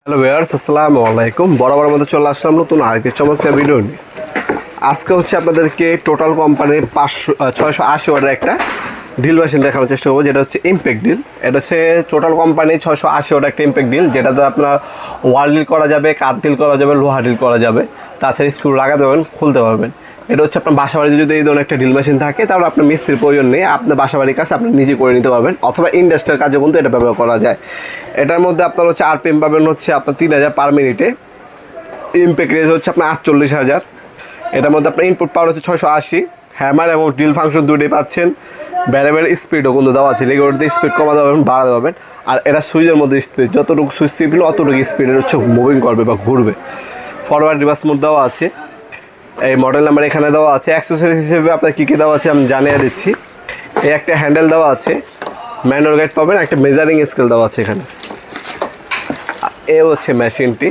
Hello viewers, আসসালামু আলাইকুম। বরাবর মধ্যে চলে আসলাম নতুন আরেকটি চমৎকার ভিডিও নিয়ে। আজকে হচ্ছে আপনাদেরকে টোটাল কোম্পানির 680 ওয়াটের একটা ড্রিল মেশিন দেখানোর চেষ্টা করবো, যেটা হচ্ছে ইমপ্যাক্ট ড্রিল। এটা হচ্ছে টোটাল কোম্পানি 680 ওয়াটের একটা ইমপ্যাক্ট ড্রিল, যেটাতে আপনার ওয়াল ড্রিল করা যাবে, কাঠ ড্রিল করা যাবে, লোহা ড্রিল করা যাবে, তাছাড়া স্ক্রু লাগাতে পারবেন, খুলতে পারবেন। এটা হচ্ছে আপনার বাসাবাড়িতে যদি এই ধরনের একটা ড্রিল মেশিন থাকে, তাহলে আপনার মিস্ত্রির প্রয়োজন নেই, আপনার বাসাবাড়ির কাছে আপনি নিজে করে নিতে পারবেন, অথবা ইন্ডাস্ট্রিয়াল কাজে কিন্তু এটা ব্যবহার করা যায়। এটার মধ্যে আপনার হচ্ছে আরপিএম পাবেন হচ্ছে আপনার 3000 পার মিনিটে। ইমপ্যাক্ট রেঞ্জ হচ্ছে আপনার 48,000। এটার মধ্যে আপনার ইনপুট পাওয়ার হচ্ছে 680। হ্যামার এবং ড্রিল ফাংশন দুটোই পাচ্ছেন। ভ্যারিয়েবল স্পিডও কিন্তু দেওয়া আছে, রেগুলেটরতে স্পিড কমাতে পারবেন, বাড়াতে পারবেন। আর এটা সুইচের মধ্যে স্পিড, যতটুকু সুইচ টিপলে অতটুকু স্পিডের হচ্ছে মুভিং করবে বা ঘুরবে। ফরওয়ার্ড রিভার্স মোড দেওয়া আছে। এই মডেল নাম্বার এখানে দেওয়া আছে। অ্যাক্সেসরিজ হিসেবে আপনার কী কী দেওয়া আছে আমি জানিয়ে দিচ্ছি। এই একটা হ্যান্ডেল দেওয়া আছে, ম্যানুয়াল গাইড পাবেন, একটা মেজারিং স্কেল দেওয়া আছে এখানে। এ হচ্ছে মেশিনটি।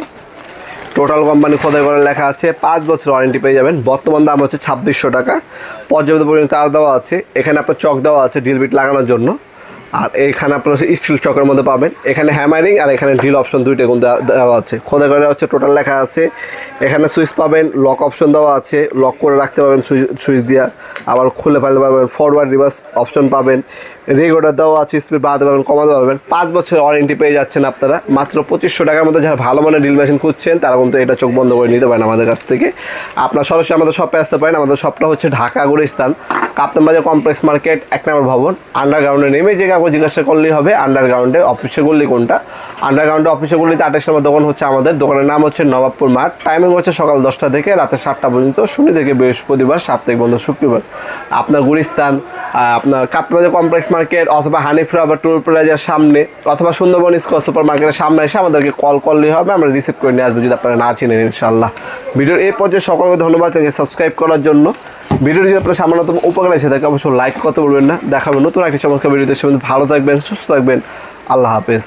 টোটাল কোম্পানি খোদাই করে লেখা আছে, 5 বছর ওয়ারেন্টি পেয়ে যাবেন। বর্তমান দাম হচ্ছে 2600 টাকা। পর্যাপ্ত পরিমাণে তার দেওয়া আছে। এখানে আপনার চক দেওয়া আছে ড্রিল বিট লাগানোর জন্য। আর এইখানে আপনার হচ্ছে স্টিল চকের মধ্যে পাবেন। এখানে হ্যামারিং আর এখানে ড্রিল অপশন দুইটা গুণ দেওয়া আছে। খোদাই করে হচ্ছে টোটাল লেখা আছে। এখানে সুইচ পাবেন, লক অপশন দেওয়া আছে, লক করে রাখতে পারবেন সুইচ দিয়ে, আবার খুলে ফেলতে পারবেন। ফরওয়ার্ড রিভার্স অপশন পাবেন। রেগুলেটর দেওয়া আছে, স্পিড বাড়াতে পারবেন, কমাতে পারবেন। 5 বছর ওয়ারেন্টি পেয়ে যাচ্ছেন আপনারা মাত্র 2500 টাকার মধ্যে। যারা ভালো মানের ড্রিল মেশিন খুঁজছেন তারা কিন্তু এটা চোখ বন্ধ করে নিতে পারেন আমাদের কাছ থেকে। আপনার সরাসরি আমাদের শপে আসতে পারেন। আমাদের শপটা হচ্ছে ঢাকা গুলিস্তান, কাপ্তান বাজার কমপ্লেক্স মার্কেট, 1 নম্বর ভবন। আন্ডারগ্রাউন্ডে নেমে যে কাউকে জিজ্ঞাসা করলেই হবে আন্ডারগ্রাউন্ডে অফিসে গলি কোনটা। আন্ডারগ্রাউন্ডে অফিসে গলিতে 28 নম্বর দোকান হচ্ছে আমাদের। দোকানের নাম হচ্ছে নবাবপুর মাঠ। টাইমিং হচ্ছে সকাল 10টা থেকে রাতে 7টা পর্যন্ত, শনি থেকে বৃহস্পতিবার, সাপ্তাহিক বন্ধ শুক্রবার। আপনার গুলিস্তান, আপনার কাপ্তান বাজার কমপ্লেক্স মার্কেট, অথবা হানিফরা বা টুর প্লাজার সামনে, অথবা সুন্দরবন স্কোয়ার সুপার মার্কেটের সামনে এসে আমাদেরকে কল করলেই হবে, আমরা রিসিভ করে নিয়ে আসবো যদি আপনারা না চিনেন ইনশাল্লাহ। ভিডিওর এই পর্যায়ে সকলকে ধন্যবাদ সাবস্ক্রাইব করার জন্য। ভিডিওটি যদি আপনার সামান্যতম উপকার এসে থাকে অবশ্যই লাইক করতে বলবেন না। দেখাবেন নতুন একটি চমৎকার ভিডিওতে। সে ভালো থাকবেন, সুস্থ থাকবেন। আল্লাহ হাফেজ।